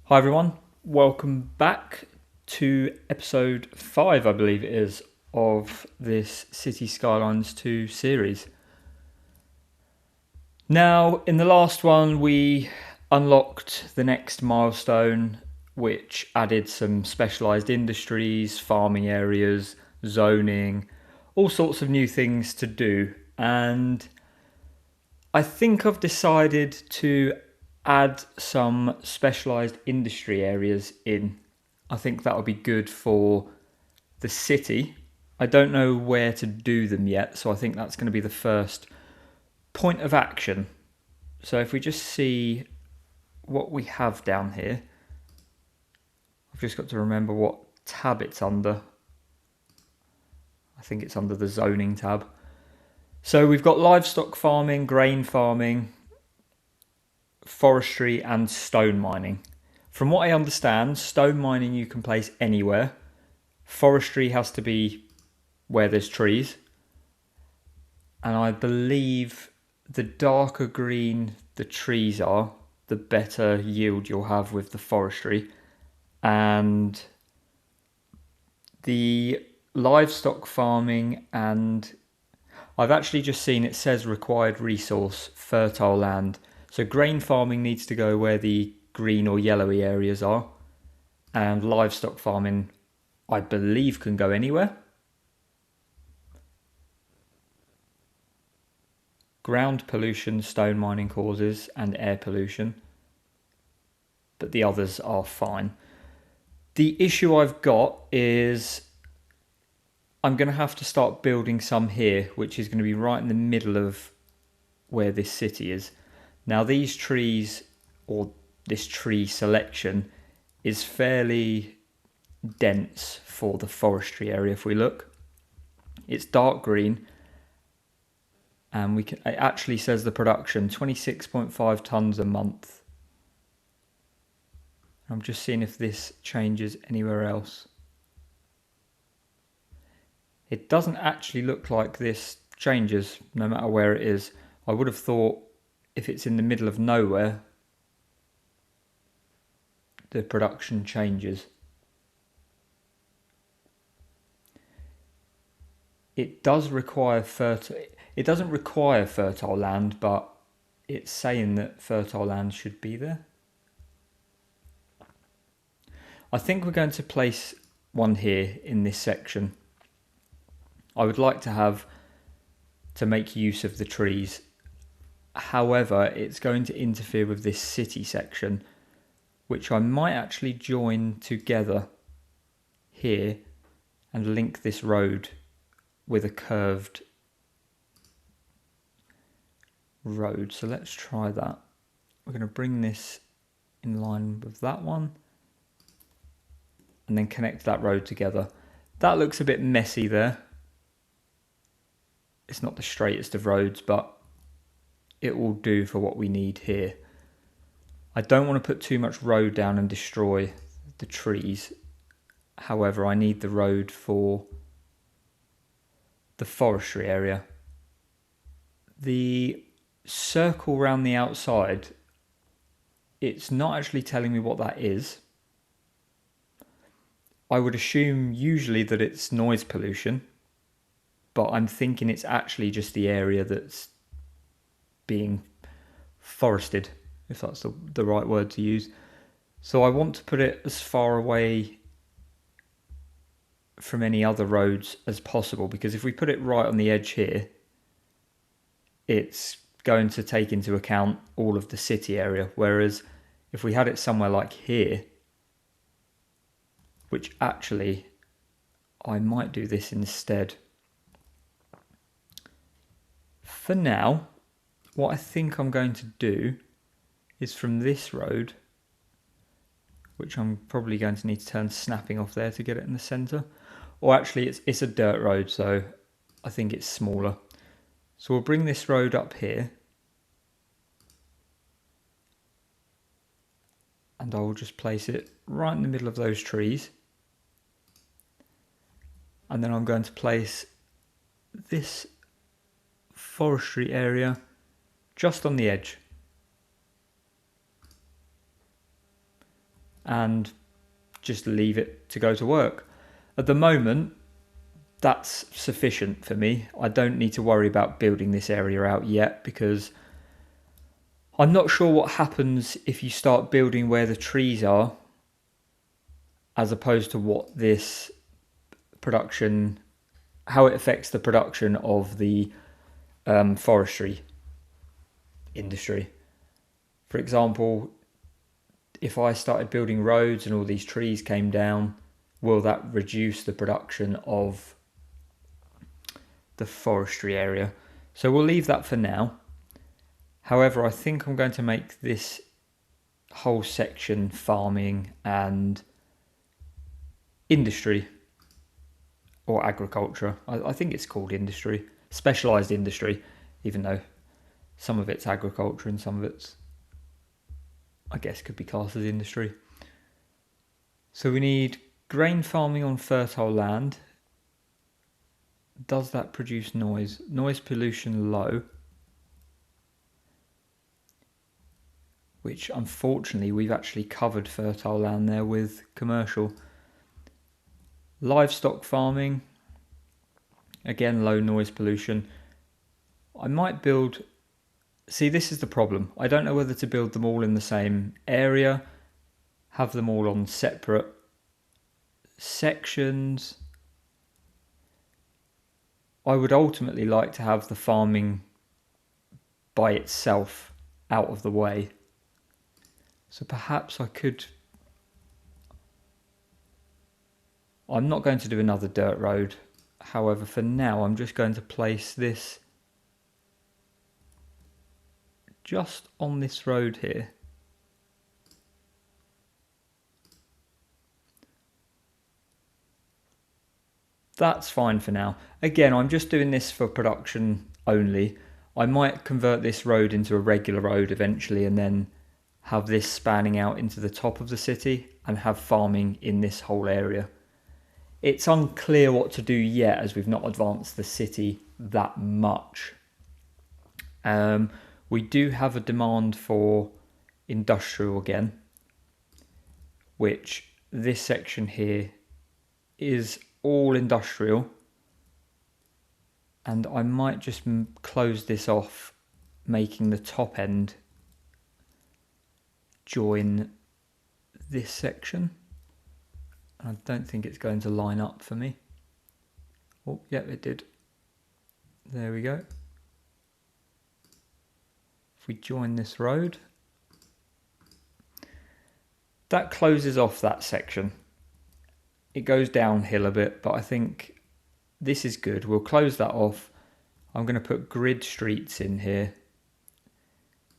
Hi everyone, welcome back to episode 5, I believe it is, of this Cities Skylines 2 series. Now, in the last one, we unlocked the next milestone, which added some specialised industries, farming areas, zoning, all sorts of new things to do. And I think I've decided to add some specialised industry areas in. I think that'll be good for the city. I don't know where to do them yet, so I think that's going to be the first point of action. So if we just see what we have down here, I've just got to remember what tab it's under. I think it's under the zoning tab. So we've got livestock farming, grain farming, forestry and stone mining. From what I understand, stone mining you can place anywhere. Forestry has to be where there's trees. And I believe the darker green the trees are, the better yield you'll have with the forestry. And the livestock farming, and I've actually just seen it says required resource, fertile land. So grain farming needs to go where the green or yellowy areas are. And livestock farming, I believe, can go anywhere. Ground pollution, stone mining causes, and air pollution. But the others are fine. The issue I've got is I'm going to have to start building some here, which is going to be right in the middle of where this city is. Now these trees, or this tree selection, is fairly dense for the forestry area if we look. It's dark green, and it actually says the production 26.5 tonnes a month. I'm just seeing if this changes anywhere else. It doesn't actually look like this changes no matter where it is. I would have thought if it's in the middle of nowhere, the production changes. It does require it doesn't require fertile land, but it's saying that fertile land should be there. I think we're going to place one here in this section. I would like to make use of the trees. However, it's going to interfere with this city section, which I might actually join together here and link this road with a curved road. So let's try that. We're going to bring this in line with that one and then connect that road together. That looks a bit messy there. It's not the straightest of roads, but it will do for what we need here. I don't want to put too much road down and destroy the trees. However, I need the road for the forestry area. The circle around the outside, it's not actually telling me what that is. I would assume usually that it's noise pollution, but I'm thinking it's actually just the area that's being forested, if that's the right word to use. So I want to put it as far away from any other roads as possible, because if we put it right on the edge here, it's going to take into account all of the city area, whereas if we had it somewhere like here, which actually I might do this instead. For now, what I think I'm going to do is from this road, which I'm probably going to need to turn snapping off there to get it in the centre. Or actually, it's a dirt road, so I think it's smaller. So we'll bring this road up here. And I will just place it right in the middle of those trees. And then I'm going to place this forestry area just on the edge. and just leave it to go to work. At the moment, that's sufficient for me. I don't need to worry about building this area out yet, because I'm not sure what happens if you start building where the trees are, as opposed to what this production, how it affects the production of the forestry industry. For example, if I started building roads and all these trees came down, will that reduce the production of the forestry area? So we'll leave that for now. However, I think I'm going to make this whole section farming and industry, or agriculture. I think it's called industry, specialised industry, even though some of it's agriculture and some of it's, I guess, could be classed as industry. So we need grain farming on fertile land. Does that produce noise? Noise pollution low. Which unfortunately we've actually covered fertile land there with commercial. Livestock farming. Again, low noise pollution. I might build... See, this is the problem. I don't know whether to build them all in the same area, have them all on separate sections. I would ultimately like to have the farming by itself out of the way. So perhaps I could... I'm not going to do another dirt road. However, for now, I'm just going to place this just on this road here. That's fine for now. Again, I'm just doing this for production only. I might convert this road into a regular road eventually, and then have this spanning out into the top of the city and have farming in this whole area. It's unclear what to do yet, as we've not advanced the city that much. We do have a demand for industrial again, which this section here is all industrial, and I might just close this off, making the top end join this section. I don't think it's going to line up for me. Oh, yeah, it did. There we go. If we join this road, that closes off that section. It goes downhill a bit, but I think this is good. We'll close that off. I'm going to put grid streets in here.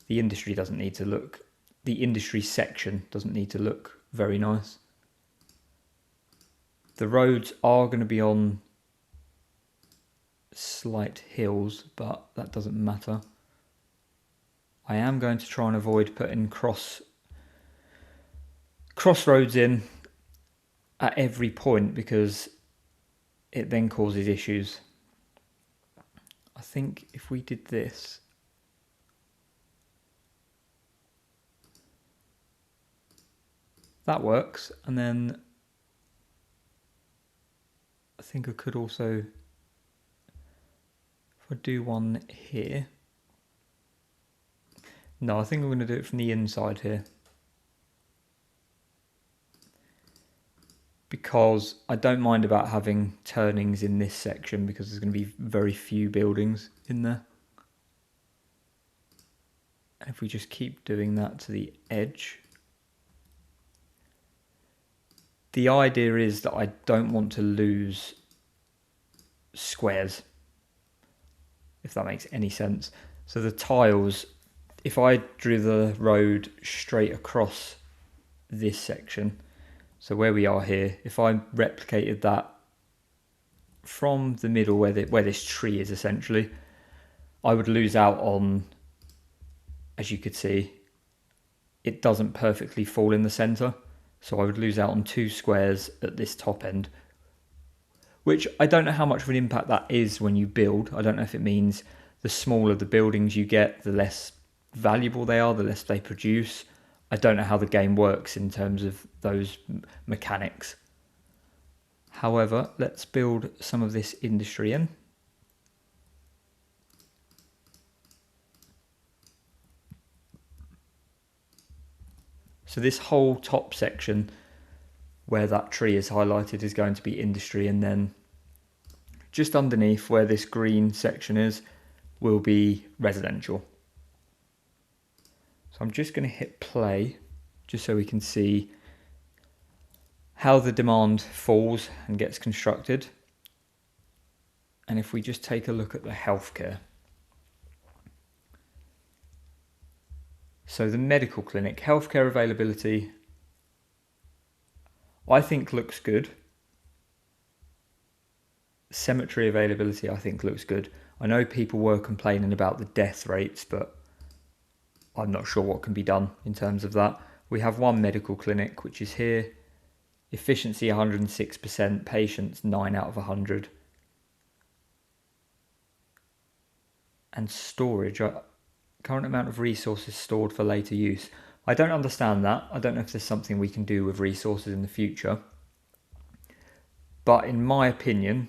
The industry doesn't need to look, the industry section doesn't need to look very nice. The roads are going to be on slight hills, but that doesn't matter. I am going to try and avoid putting crossroads in at every point, because it then causes issues. I think if we did this, that works. And then I think I could also, if I do one here, no, I think I'm going to do it from the inside here, because I don't mind about having turnings in this section, because there's going to be very few buildings in there. And if we just keep doing that to the edge, the idea is that I don't want to lose squares, if that makes any sense. So the tiles, if I drew the road straight across this section, so where we are here, if I replicated that from the middle where this tree is essentially, I would lose out on, as you could see, it doesn't perfectly fall in the centre. So I would lose out on 2 squares at this top end, which I don't know how much of an impact that is when you build. I don't know if it means the smaller the buildings you get, the less valuable they are, the less they produce, I don't know how the game works in terms of those mechanics. However, let's build some of this industry in. So this whole top section where that tree is highlighted is going to be industry, and then just underneath where this green section is will be residential. So I'm just going to hit play just so we can see how the demand falls and gets constructed. And if we just take a look at the healthcare. So the medical clinic, healthcare availability, I think looks good. Cemetery availability, I think looks good. I know people were complaining about the death rates, but I'm not sure what can be done in terms of that. We have one medical clinic, which is here. Efficiency 106%, patients 9 out of 100. And storage, current amount of resources stored for later use. I don't understand that. I don't know if there's something we can do with resources in the future. But in my opinion,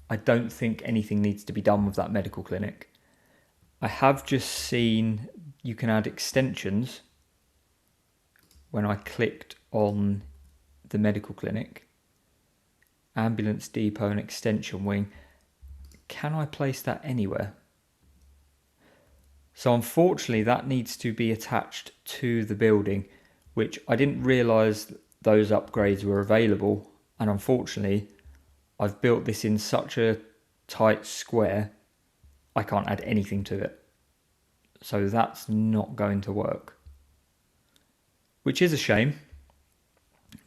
I don't think anything needs to be done with that medical clinic. I have just seen you can add extensions when I clicked on the medical clinic. Ambulance depot and extension wing. Can I place that anywhere? So unfortunately that needs to be attached to the building, which I didn't realise those upgrades were available. And unfortunately, I've built this in such a tight square, I can't add anything to it. So that's not going to work. Which is a shame,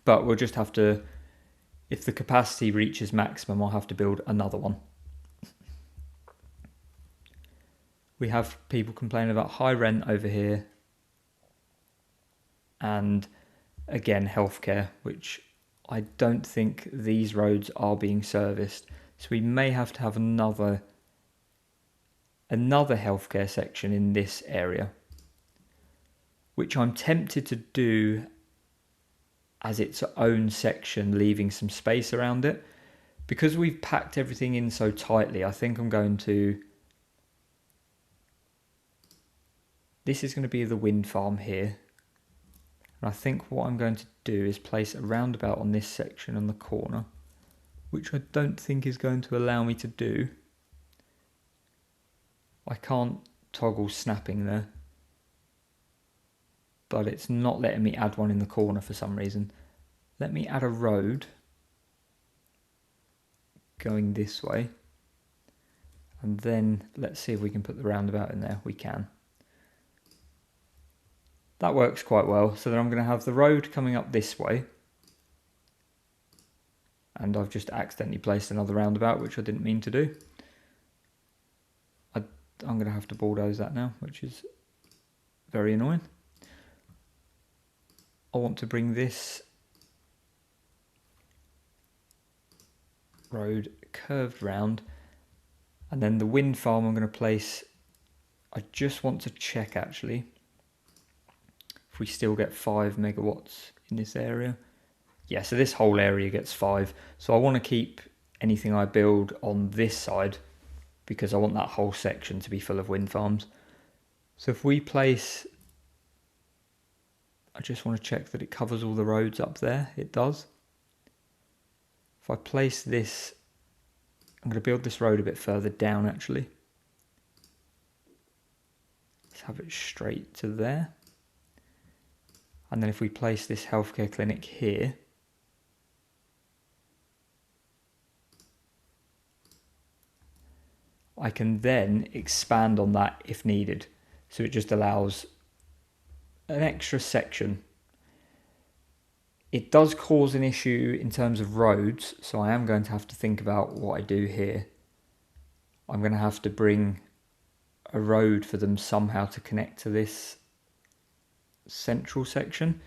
but we'll just have to, if the capacity reaches maximum, I'll have to build another one. We have people complaining about high rent over here. And again, healthcare, which I don't think these roads are being serviced. So we may have to have another healthcare section in this area, which I'm tempted to do as its own section, leaving some space around it. Because we've packed everything in so tightly, I think I'm going to... This is going to be the wind farm here. And I think what I'm going to do is place a roundabout on this section on the corner, which I don't think is going to allow me to do. I can't toggle snapping there, but it's not letting me add one in the corner for some reason. Let me add a road going this way, and then let's see if we can put the roundabout in there. We can. That works quite well. So then I'm going to have the road coming up this way. And I've just accidentally placed another roundabout, which I didn't mean to do. I'm going to have to bulldoze that now, which is very annoying. I want to bring this road curved round. And then the wind farm I'm going to place... I just want to check actually if we still get 5 megawatts in this area. Yeah, so this whole area gets 5. So I want to keep anything I build on this side because I want that whole section to be full of wind farms. So if we place... I just want to check that it covers all the roads up there. It does. If I place this... I'm going to build this road a bit further down actually. Let's have it straight to there. And then if we place this healthcare clinic here, I can then expand on that if needed. So it just allows an extra section. It does cause an issue in terms of roads, so I am going to have to think about what I do here. I'm going to have to bring a road for them somehow to connect to this central section.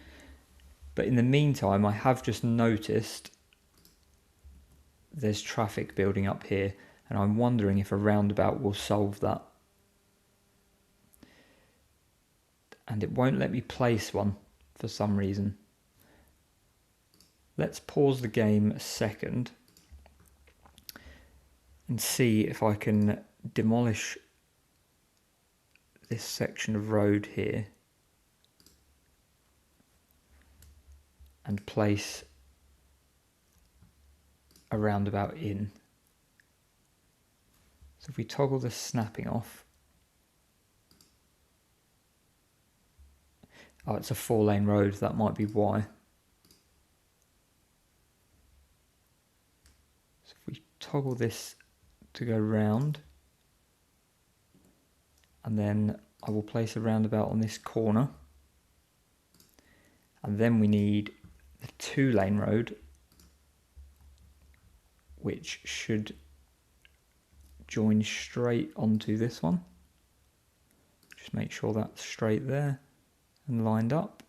But in the meantime, I have just noticed there's traffic building up here, and I'm wondering if a roundabout will solve that. and it won't let me place one for some reason. Let's pause the game a second and see if I can demolish this section of road here and place a roundabout in. So if we toggle the snapping off, oh, it's a 4-lane road, that might be why. So if we toggle this to go round, and then I will place a roundabout on this corner, and then we need the 2-lane road, which should join straight onto this one. Just make sure that's straight there and lined up.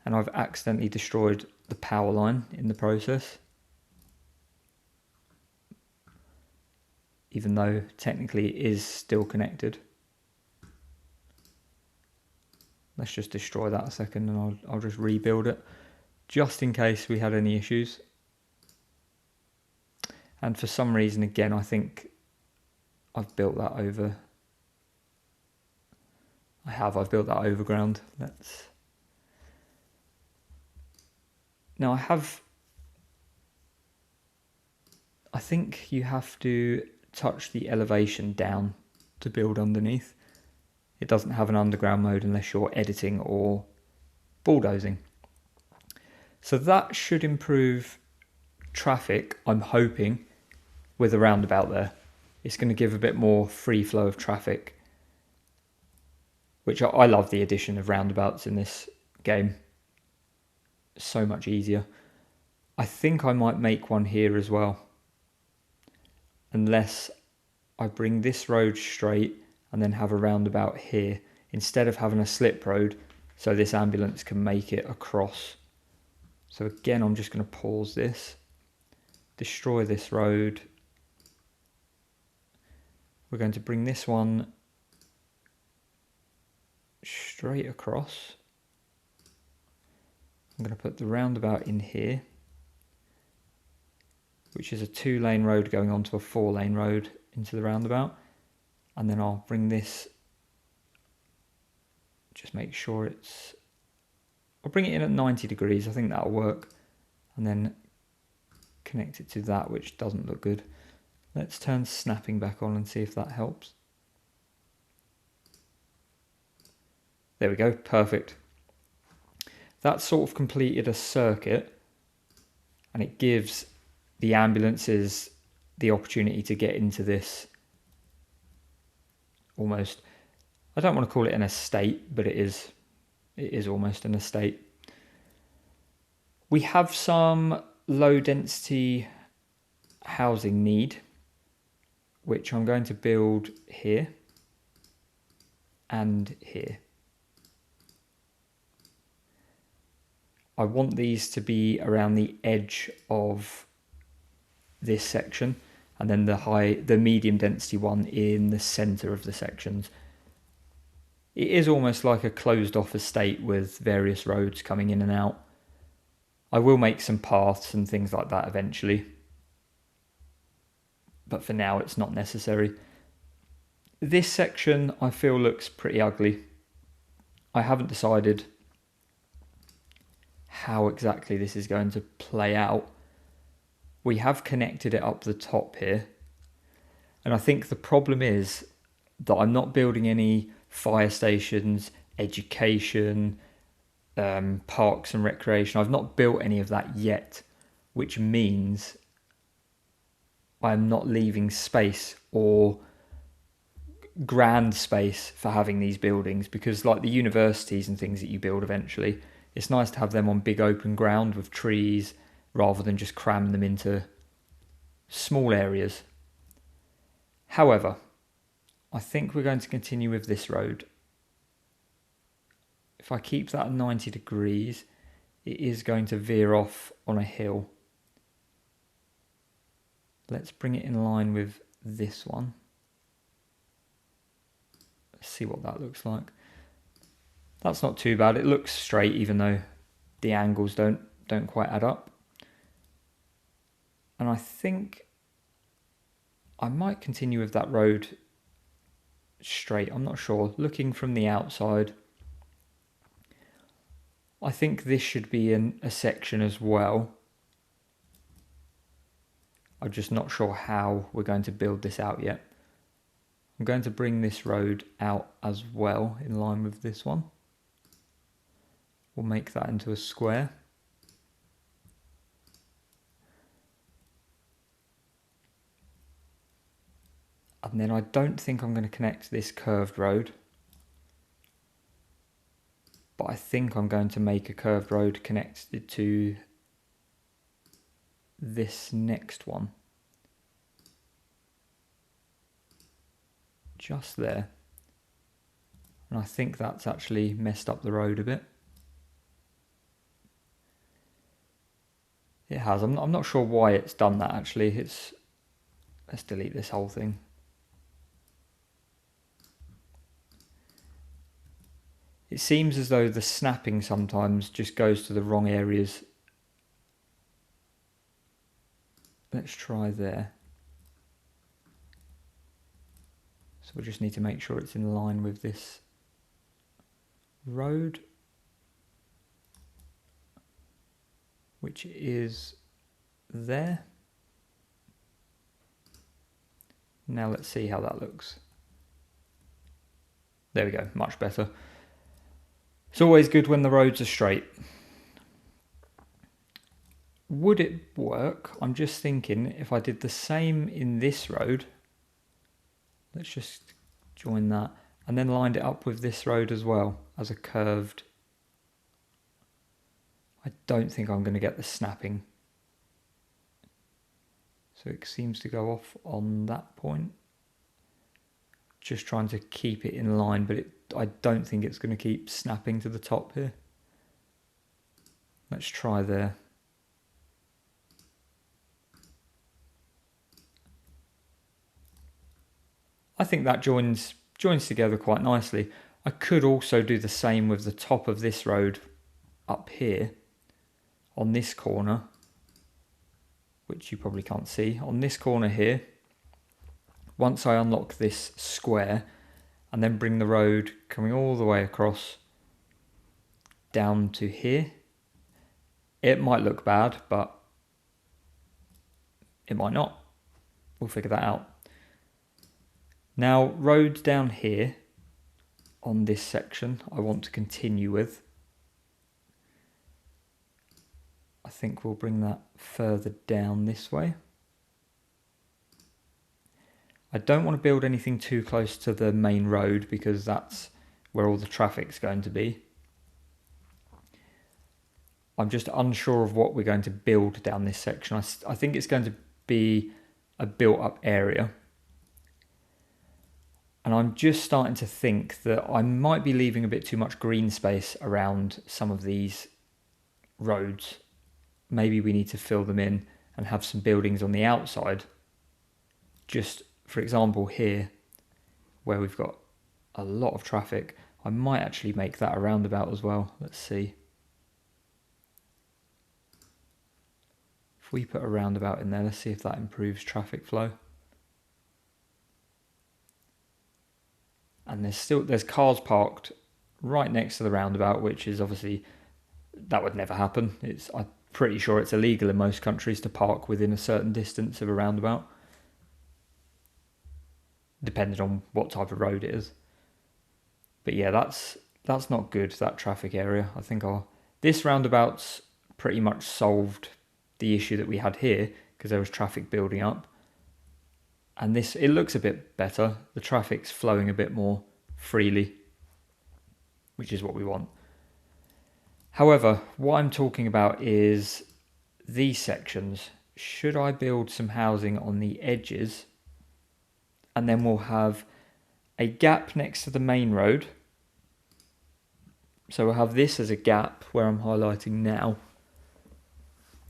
And I've accidentally destroyed the power line in the process, even though technically it is still connected. Let's just destroy that a second and I'll just rebuild it, just in case we had any issues. And for some reason, again, I think I've built that over. I've built that overground. Now I think you have to touch the elevation down to build underneath. It doesn't have an underground mode unless you're editing or bulldozing. So that should improve traffic, I'm hoping, with a roundabout there. It's going to give a bit more free flow of traffic, which I love the addition of roundabouts in this game. So much easier. I think I might make one here as well, unless I bring this road straight and then have a roundabout here instead of having a slip road, so this ambulance can make it across. So again, I'm just going to pause this, destroy this road. We're going to bring this one straight across. I'm going to put the roundabout in here, which is a 2-lane road going onto a 4-lane road into the roundabout. And then I'll bring this, just make sure I'll bring it in at 90 degrees, I think that'll work. And then connect it to that, which doesn't look good. Let's turn snapping back on and see if that helps. There we go, perfect. That's sort of completed a circuit, and it gives the ambulances the opportunity to get into this almost, I don't want to call it an estate, but it is almost an estate. We have some low density housing need, which I'm going to build here and here. I want these to be around the edge of this section, and then the medium density one in the center of the sections. It is almost like a closed off estate with various roads coming in and out. I will make some paths and things like that eventually, but for now it's not necessary. This section I feel looks pretty ugly. I haven't decided how exactly this is going to play out. We have connected it up the top here, and I think the problem is that I'm not building any fire stations, education, parks and recreation. I've not built any of that yet, which means I'm not leaving space or grand space for having these buildings, because like the universities and things that you build eventually, it's nice to have them on big open ground with trees rather than just cram them into small areas. However, I think we're going to continue with this road. If I keep that at 90 degrees, it is going to veer off on a hill. Let's bring it in line with this one. see what that looks like. That's not too bad. It looks straight, even though the angles don't quite add up. And I think I might continue with that road straight. I'm not sure. Looking from the outside, I think this should be a section as well. I'm just not sure how we're going to build this out yet. I'm going to bring this road out as well in line with this one. We'll make that into a square. And then I don't think I'm going to connect this curved road. But I think I'm going to make a curved road connected to this next one. Just there. And I think that's actually messed up the road a bit. It has. I'm not sure why it's done that actually. Let's delete this whole thing. It seems as though the snapping sometimes just goes to the wrong areas. Let's try there. So we just need to make sure it's in line with this road, which is there. Now let's see how that looks. There we go, much better. It's always good when the roads are straight. Would it work? I'm just thinking if I did the same in this road, let's just join that, and then lined it up with this road as well as a curved. I don't think I'm going to get the snapping. So it seems to go off on that point. Just trying to keep it in line, but I don't think it's going to keep snapping to the top here. Let's try there. I think that joins together quite nicely. I could also do the same with the top of this road up here on this corner, which you probably can't see. On this corner here, once I unlock this square and then bring the road coming all the way across down to here, it might look bad, but it might not. We'll figure that out. Now, road down here on this section I want to continue with. I think we'll bring that further down this way. I don't want to build anything too close to the main road because that's where all the traffic's going to be. I'm just unsure of what we're going to build down this section. I think it's going to be a built-up area. And I'm just starting to think that I might be leaving a bit too much green space around some of these roads. Maybe we need to fill them in and have some buildings on the outside. Just, for example, here, where we've got a lot of traffic, I might actually make that a roundabout as well. Let's see. If we put a roundabout in there, let's see if that improves traffic flow. And there's cars parked right next to the roundabout, which is obviously, that would never happen. I'm pretty sure it's illegal in most countries to park within a certain distance of a roundabout, depending on what type of road it is. But yeah, that's not good, that traffic area. I think this roundabout's pretty much solved the issue that we had here because there was traffic building up. And this, it looks a bit better. The traffic's flowing a bit more freely, which is what we want. However, what I'm talking about is these sections. Should I build some housing on the edges? And then we'll have a gap next to the main road. So we'll have this as a gap where I'm highlighting now.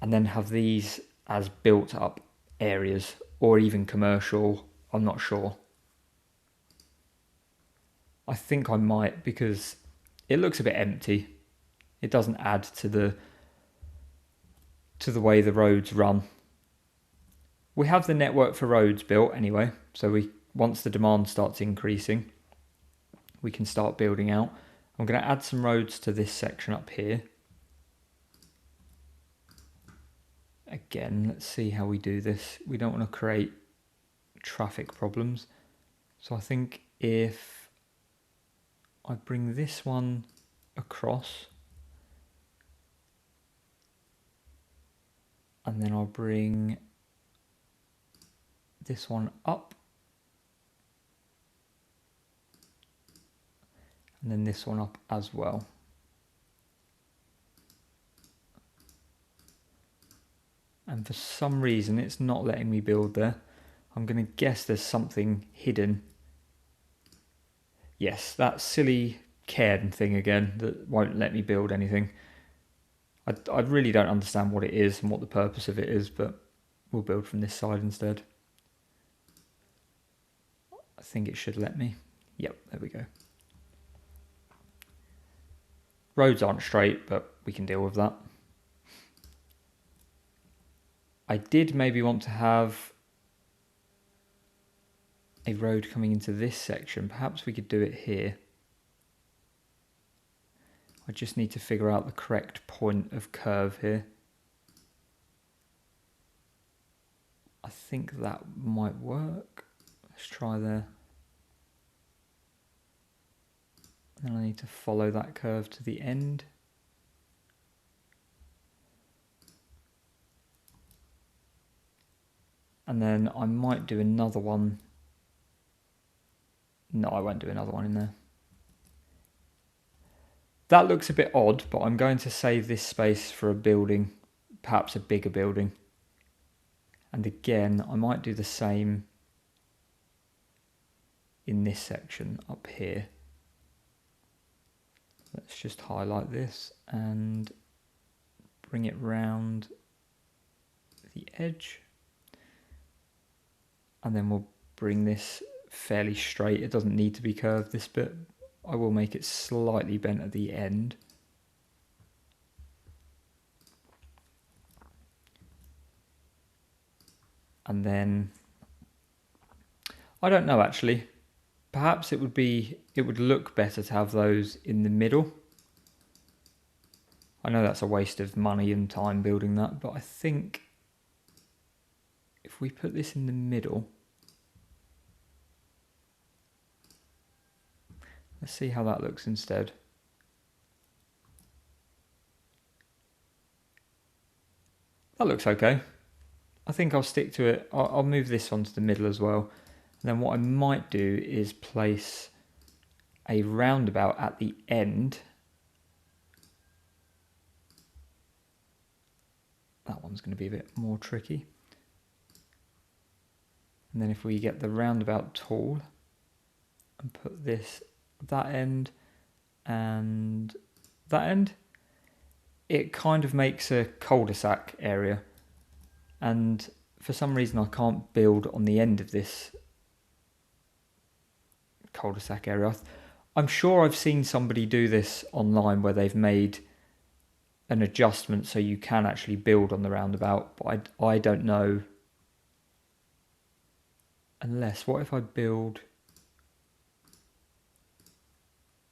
And then have these as built up areas, or even commercial, I'm not sure. I think I might, because it looks a bit empty. It doesn't add to the way the roads run. We have the network for roads built anyway, so once the demand starts increasing, we can start building out. I'm going to add some roads to this section up here. Again, let's see how we do this. We don't want to create traffic problems. So I think if I bring this one across, and then I'll bring this one up, and then this one up as well. And for some reason it's not letting me build there. I'm going to guess there's something hidden. Yes, that silly cairn thing again that won't let me build anything. I really don't understand what it is and what the purpose of it is, but we'll build from this side instead. I think it should let me. Yep, there we go. Roads aren't straight, but we can deal with that. I did maybe want to have a road coming into this section. Perhaps we could do it here. I just need to figure out the correct point of curve here. I think that might work. Let's try there. And then I need to follow that curve to the end. And then I might do another one. No, I won't do another one in there. That looks a bit odd, but I'm going to save this space for a building, perhaps a bigger building. And again, I might do the same in this section up here. Let's just highlight this and bring it round the edge. And then we'll bring this fairly straight. It doesn't need to be curved, this bit. I will make it slightly bent at the end. And then, I don't know actually. Perhaps it would look better to have those in the middle. I know that's a waste of money and time building that, but I think if we put this in the middle, let's see how that looks instead. That looks okay. I think I'll stick to it. I'll move this onto the middle as well. And then what I might do is place a roundabout at the end. That one's going to be a bit more tricky. And then if we get the roundabout tool and put this at that end and that end, it kind of makes a cul-de-sac area. And for some reason I can't build on the end of this cul-de-sac area. I'm sure I've seen somebody do this online where they've made an adjustment so you can actually build on the roundabout, but I don't know. Unless, what if I build?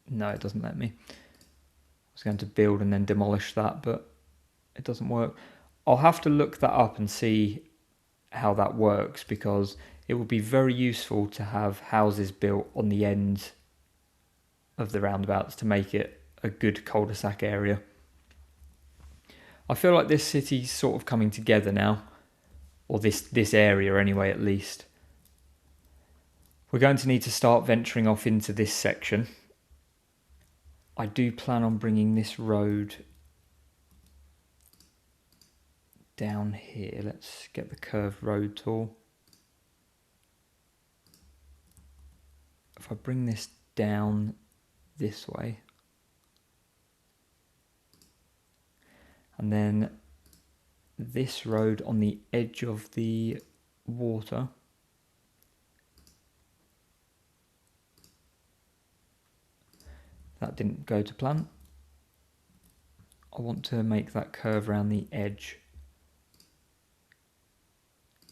No, it doesn't let me. I was going to build and then demolish that, but it doesn't work. I'll have to look that up and see how that works, because it would be very useful to have houses built on the ends of the roundabouts to make it a good cul-de-sac area. I feel like this city's sort of coming together now, or this area anyway at least. We're going to need to start venturing off into this section. I do plan on bringing this road down here. Let's get the curved road tool. If I bring this down this way, and then this road on the edge of the water, That didn't go to plan. I want to make that curve around the edge.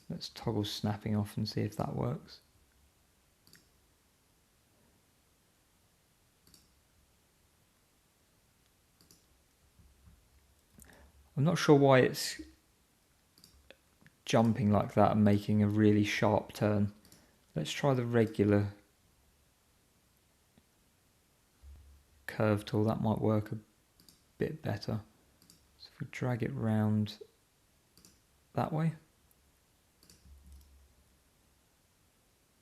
Let's toggle snapping off and see if that works. I'm not sure why it's jumping like that and making a really sharp turn. Let's try the regular curve tool. That might work a bit better. So if we drag it round that way.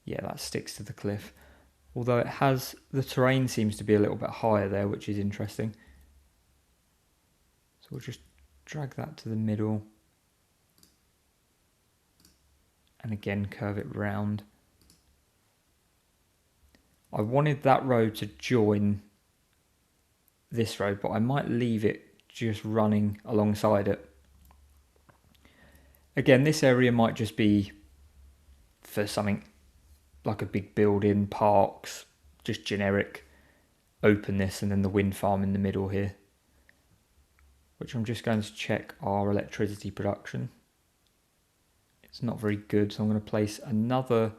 Yeah, that sticks to the cliff. Although it has, the terrain seems to be a little bit higher there, which is interesting. So we'll just drag that to the middle. And again, curve it round. I wanted that road to join this road, but I might leave it just running alongside it. Again, this area might just be for something like a big building, parks, just generic openness, and then the wind farm in the middle here, which I'm just going to check our electricity production. It's not very good, so I'm going to place another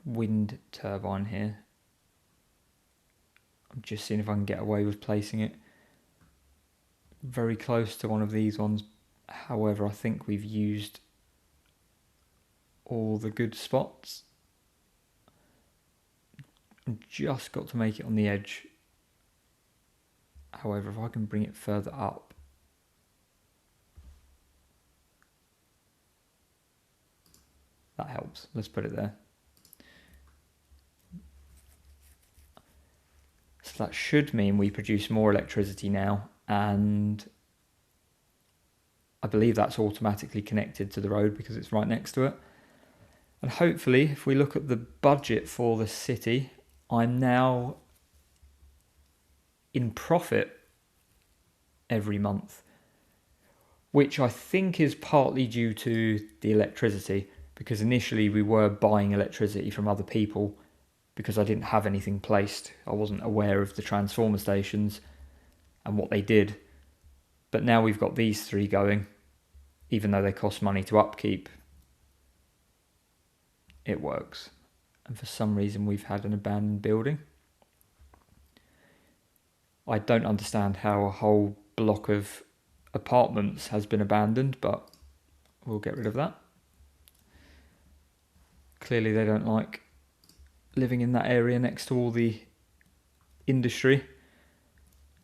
wind turbine here. I'm just seeing if I can get away with placing it very close to one of these ones. However, I think we've used all the good spots. I've just got to make it on the edge. However, if I can bring it further up, that helps. Let's put it there. So that should mean we produce more electricity now, and I believe that's automatically connected to the road because it's right next to it. And hopefully, if we look at the budget for the city, I'm now in profit every month, which I think is partly due to the electricity, because initially we were buying electricity from other people because I didn't have anything placed. I wasn't aware of the transformer stations and what they did. But now we've got these three going, even though they cost money to upkeep, it works. And for some reason we've had an abandoned building. I don't understand how a whole block of apartments has been abandoned, but we'll get rid of that. Clearly they don't like living in that area next to all the industry.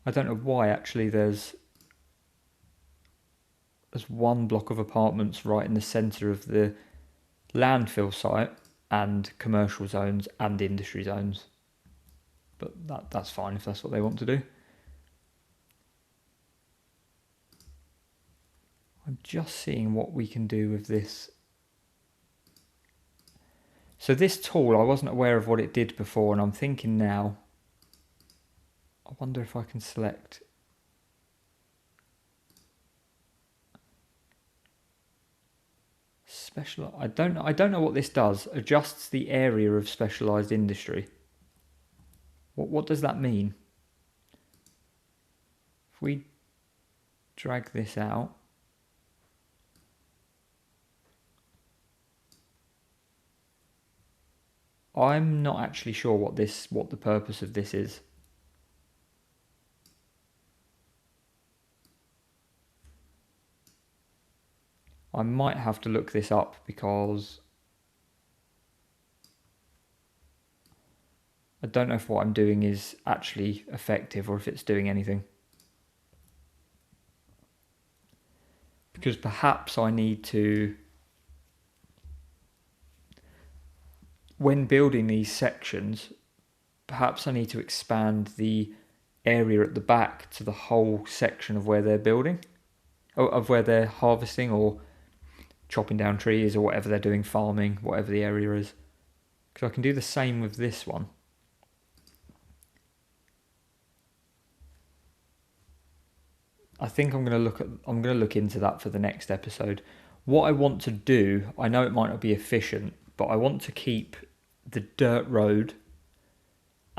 I don't know why actually there's one block of apartments right in the centre of the landfill site and commercial zones and industry zones. But that's fine if that's what they want to do. I'm just seeing what we can do with this. So this tool, I wasn't aware of what it did before, and I'm thinking now, I wonder if I can select special. I don't know what this does. Adjusts the area of specialised industry. What does that mean? If we drag this out, I'm not actually sure what the purpose of this is. I might have to look this up because I don't know if what I'm doing is actually effective or if it's doing anything. Because perhaps I need to, when building these sections, perhaps I need to expand the area at the back to the whole section of where they're building, or of where they're harvesting or chopping down trees or whatever they're doing, farming, whatever the area is. Because I can do the same with this one. I think I'm going to look into that for the next episode. What I want to do, I know it might not be efficient, but I want to keep the dirt road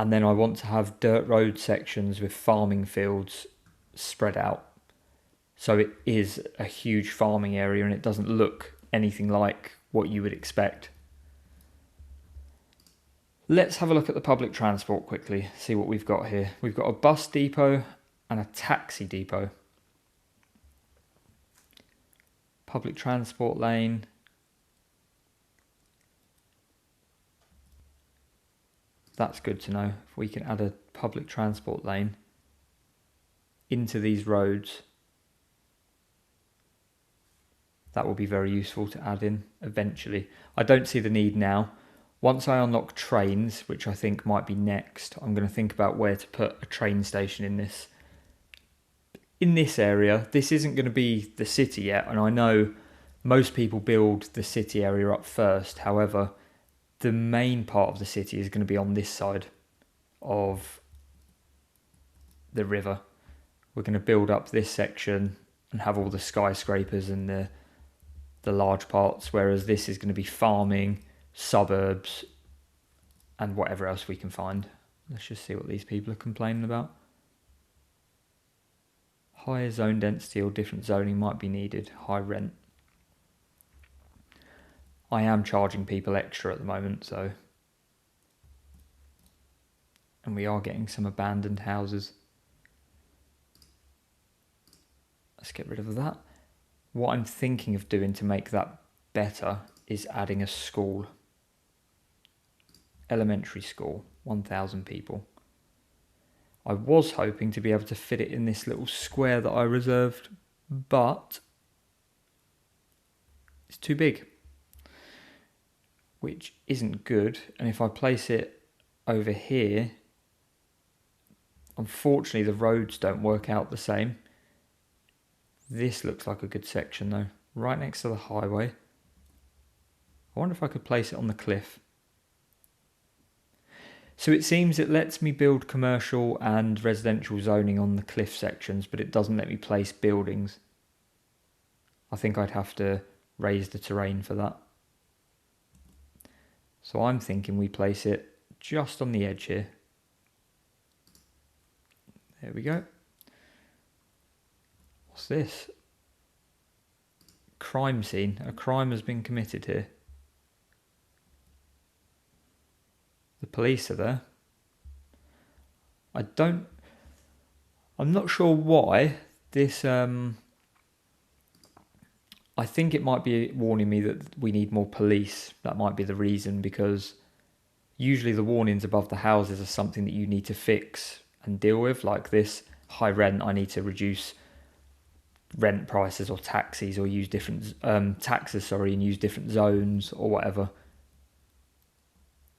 And then I want to have dirt road sections with farming fields spread out. So it is a huge farming area and it doesn't look anything like what you would expect. Let's have a look at the public transport quickly, see what we've got here. We've got a bus depot and a taxi depot. Public transport lane. That's good to know. If we can add a public transport lane into these roads, that will be very useful to add in eventually. I don't see the need now. Once I unlock trains, which I think might be next, I'm going to think about where to put a train station in this. In this area, this isn't going to be the city yet, and I know most people build the city area up first. However, the main part of the city is going to be on this side of the river. We're going to build up this section and have all the skyscrapers and the large parts, whereas this is going to be farming, suburbs, and whatever else we can find. Let's just see what these people are complaining about. Higher zone density or different zoning might be needed. High rent. I am charging people extra at the moment, so... And we are getting some abandoned houses. Let's get rid of that. What I'm thinking of doing to make that better is adding a school. Elementary school, 1,000 people. I was hoping to be able to fit it in this little square that I reserved, but it's too big, which isn't good. And if I place it over here, unfortunately the roads don't work out the same. This looks like a good section though, right next to the highway. I wonder if I could place it on the cliff. So it seems it lets me build commercial and residential zoning on the cliff sections, but it doesn't let me place buildings. I think I'd have to raise the terrain for that. So I'm thinking we place it just on the edge here. There we go. What's this? Crime scene. A crime has been committed here. The police are there. I'm not sure why this, I think it might be warning me that we need more police. That might be the reason, because usually the warnings above the houses are something that you need to fix and deal with, like this high rent, I need to reduce rent prices or taxes, or use different taxes, and use different zones or whatever.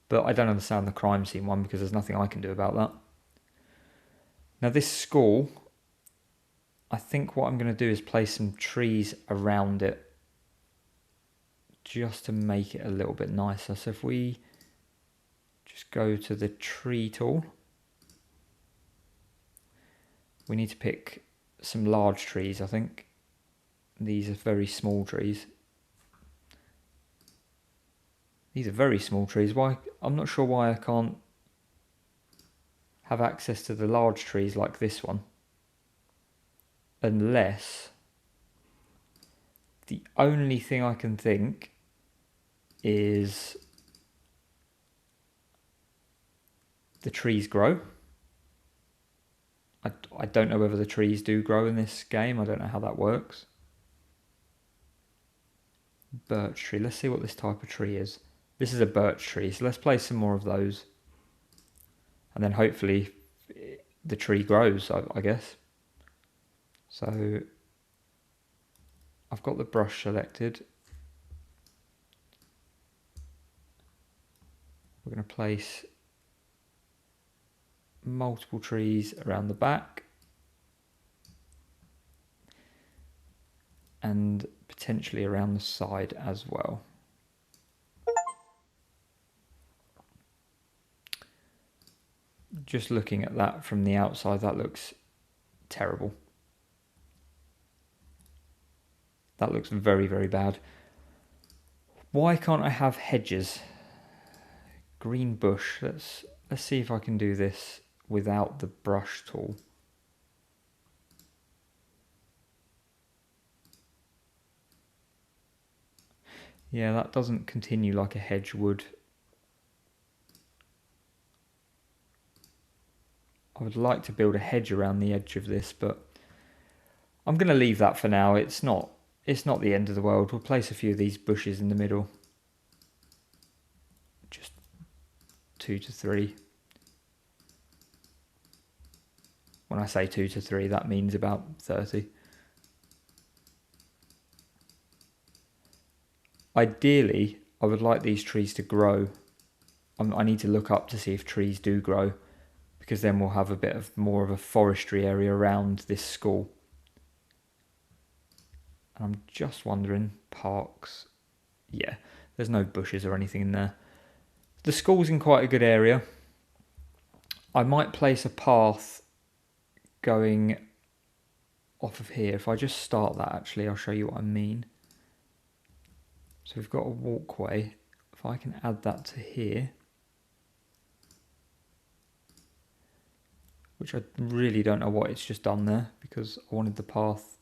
But I don't understand the crime scene one, because there's nothing I can do about that. Now this school, I think what I'm going to do is place some trees around it, just to make it a little bit nicer. So if we just go to the tree tool, we need to pick some large trees, I think. These are very small trees. These are very small trees. Why? I'm not sure why I can't have access to the large trees like this one. Unless the only thing I can think is the trees grow. I don't know whether the trees do grow in this game. I don't know how that works. Birch tree. Let's see what this type of tree is. This is a birch tree, so let's place some more of those. And then hopefully the tree grows, I guess. So I've got the brush selected. We're going to place multiple trees around the back. And potentially around the side as well. Just looking at that from the outside, that looks terrible. That looks very, very bad. Why can't I have hedges? Green bush. Let's Let's see if I can do this without the brush tool. Yeah, that doesn't continue like a hedge would. I would like to build a hedge around the edge of this, but I'm going to leave that for now. It's not the end of the world. We'll place a few of these bushes in the middle. Just 2 to 3. When I say 2 to 3, that means about 30. Ideally, I would like these trees to grow. I need to look up to see if trees do grow, because then we'll have a bit of more of a forestry area around this school. And I'm just wondering, parks, yeah, there's no bushes or anything in there. The school's in quite a good area. I might place a path going off of here. If I just start that, actually, I'll show you what I mean. So we've got a walkway. If I can add that to here, which I really don't know what it's just done there, because I wanted the path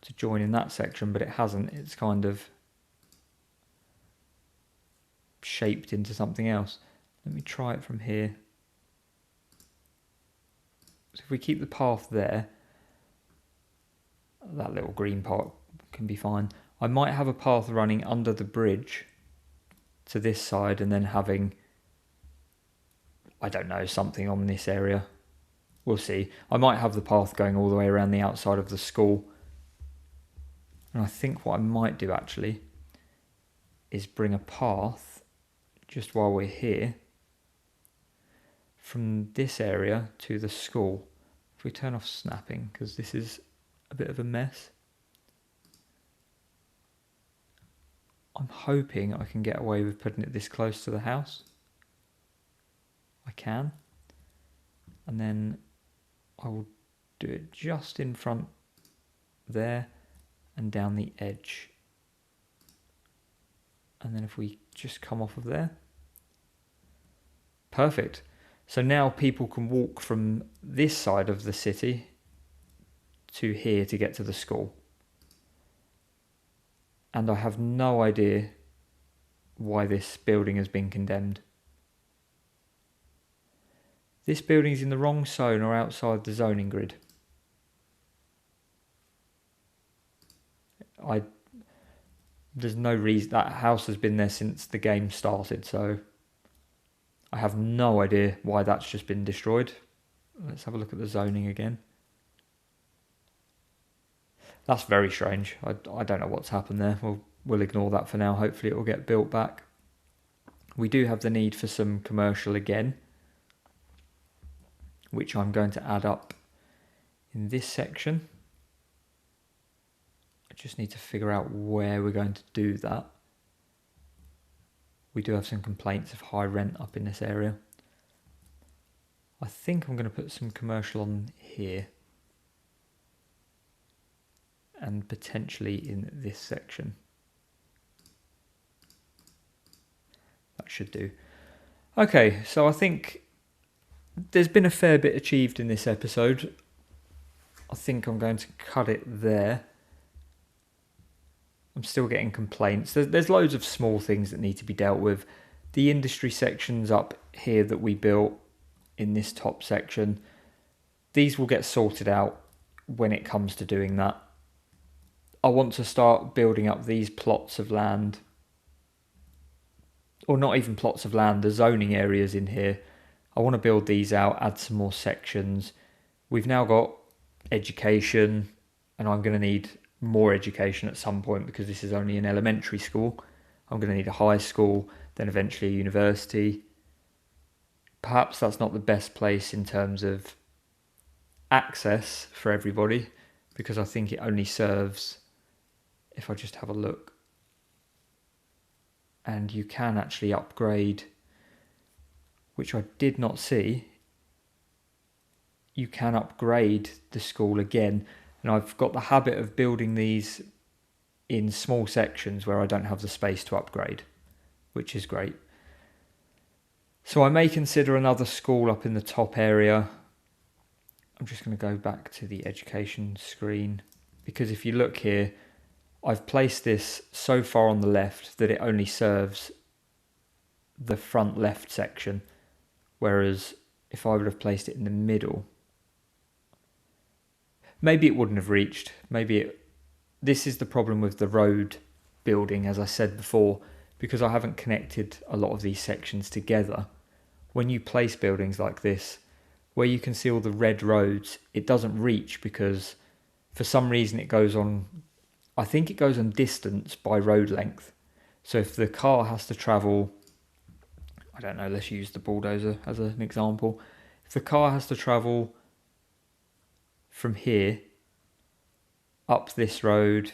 to join in that section, but it hasn't. It's kind of shaped into something else. Let me try it from here. So if we keep the path there, that little green part can be fine. I might have a path running under the bridge to this side and then having, I don't know, something on this area. We'll see. I might have the path going all the way around the outside of the school. And I think what I might do actually is bring a path, just while we're here, from this area to the school. If we turn off snapping, because this is a bit of a mess. I'm hoping I can get away with putting it this close to the house. I can. And then I will do it just in front there and down the edge. And then if we just come off of there. Perfect. So now people can walk from this side of the city to here to get to the school. And I have no idea why this building has been condemned. This building is in the wrong zone or outside the zoning grid. There's no reason. That house has been there since the game started, so I have no idea why that's just been destroyed. Let's have a look at the zoning again. That's very strange. I don't know what's happened there. We'll ignore that for now. Hopefully it will get built back. We do have the need for some commercial again, which I'm going to add up in this section. I just need to figure out where we're going to do that. We do have some complaints of high rent up in this area. I think I'm going to put some commercial on here. And potentially in this section. That should do. Okay, so I think there's been a fair bit achieved in this episode. I think I'm going to cut it there. I'm still getting complaints. There's loads of small things that need to be dealt with. The industry sections up here that we built in this top section, these will get sorted out when it comes to doing that. I want to start building up these plots of land, or not even plots of land, the zoning areas in here. I want to build these out, add some more sections. We've now got education, and I'm going to need more education at some point because this is only an elementary school. I'm going to need a high school, then eventually a university. Perhaps that's not the best place in terms of access for everybody, because I think it only serves, if I just have a look, and you can actually upgrade, which I did not see. You can upgrade the school again, and I've got the habit of building these in small sections where I don't have the space to upgrade, which is great. So I may consider another school up in the top area. I'm just going to go back to the education screen, because if you look here, I've placed this so far on the left that it only serves the front left section, whereas if I would have placed it in the middle, maybe it wouldn't have reached. This is the problem with the road building, as I said before, because I haven't connected a lot of these sections together. When you place buildings like this, where you can see all the red roads, it doesn't reach because for some reason it goes on, I think it goes on distance by road length. So if the car has to travel, I don't know, let's use the bulldozer as an example. If the car has to travel from here up this road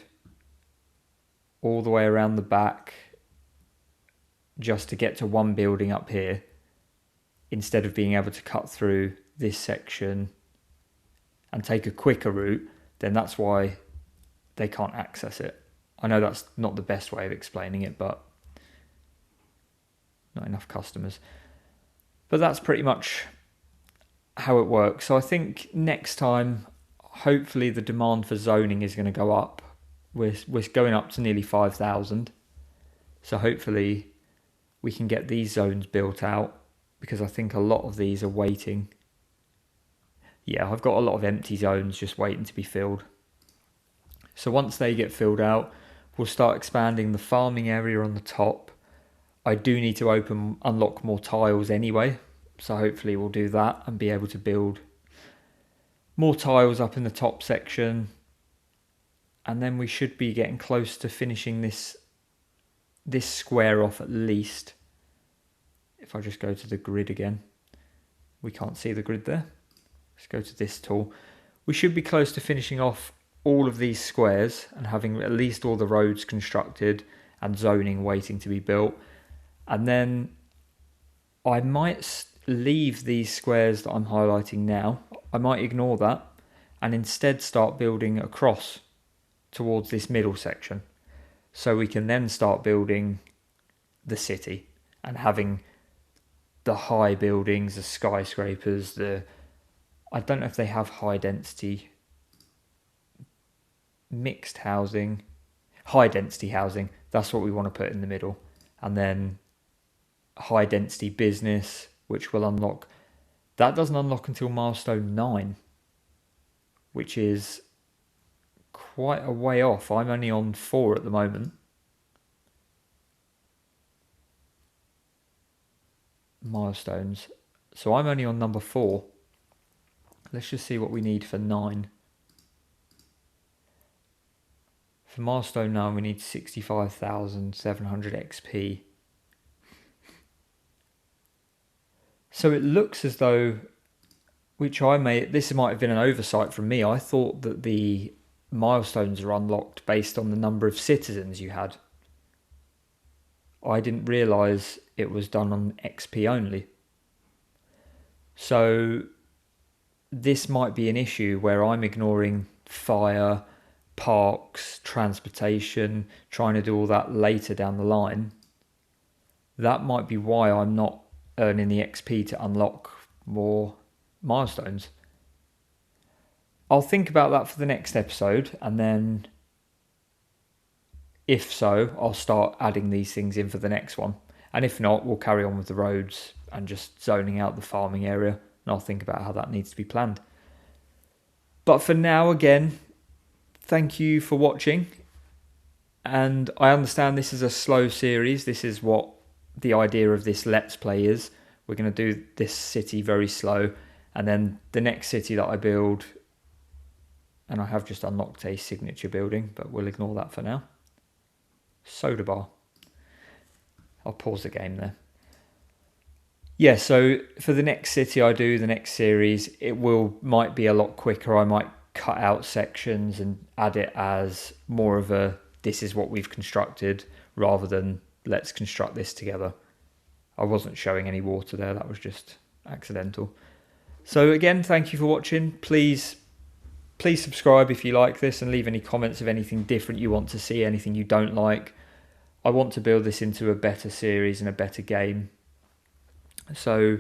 all the way around the back just to get to one building up here, instead of being able to cut through this section and take a quicker route, then that's why they can't access it. I know that's not the best way of explaining it, but not enough customers. But that's pretty much how it works. So I think next time, hopefully the demand for zoning is going to go up. We're going up to nearly 5,000. So hopefully we can get these zones built out, because I think a lot of these are waiting. Yeah, I've got a lot of empty zones just waiting to be filled. So once they get filled out, we'll start expanding the farming area on the top. I do need to unlock more tiles anyway, so hopefully we'll do that and be able to build more tiles up in the top section. And then we should be getting close to finishing this square off at least. If I just go to the grid again, we can't see the grid there. Let's go to this tool. We should be close to finishing off all of these squares and having at least all the roads constructed and zoning waiting to be built. And then I might leave these squares that I'm highlighting now. I might ignore that and instead start building across towards this middle section, so we can then start building the city and having the high buildings, the skyscrapers, I don't know if they have high density mixed housing, high density housing, that's what we want to put in the middle. And then high density business, which will unlock, that doesn't unlock until milestone 9, which is quite a way off. I'm only on 4 at the moment. Milestones. So I'm only on number 4. Let's just see what we need for 9. For milestone 9 we need 65,700 XP. So it looks as though, this might have been an oversight from me, I thought that the milestones are unlocked based on the number of citizens you had. I didn't realise it was done on XP only. So this might be an issue where I'm ignoring fire, parks, transportation, trying to do all that later down the line. That might be why I'm not earning the XP to unlock more milestones. I'll think about that for the next episode, and then if so, I'll start adding these things in for the next one. And if not, we'll carry on with the roads and just zoning out the farming area, and I'll think about how that needs to be planned. But for now, again, thank you for watching. And I understand this is a slow series. This is what the idea of this Let's Play is. We're going to do this city very slow, and then the next city that I build, and I have just unlocked a signature building, but we'll ignore that for now. Soda bar. I'll pause the game there. Yeah, so for the next city I do, the next series, might be a lot quicker. I might cut out sections and add it as more of a, this is what we've constructed, rather than let's construct this together. I wasn't showing any water there, that was just accidental. So again, thank you for watching. Please subscribe if you like this, and leave any comments of anything different you want to see, anything you don't like. I want to build this into a better series and a better game. So,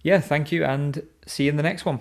yeah, thank you and see you in the next one.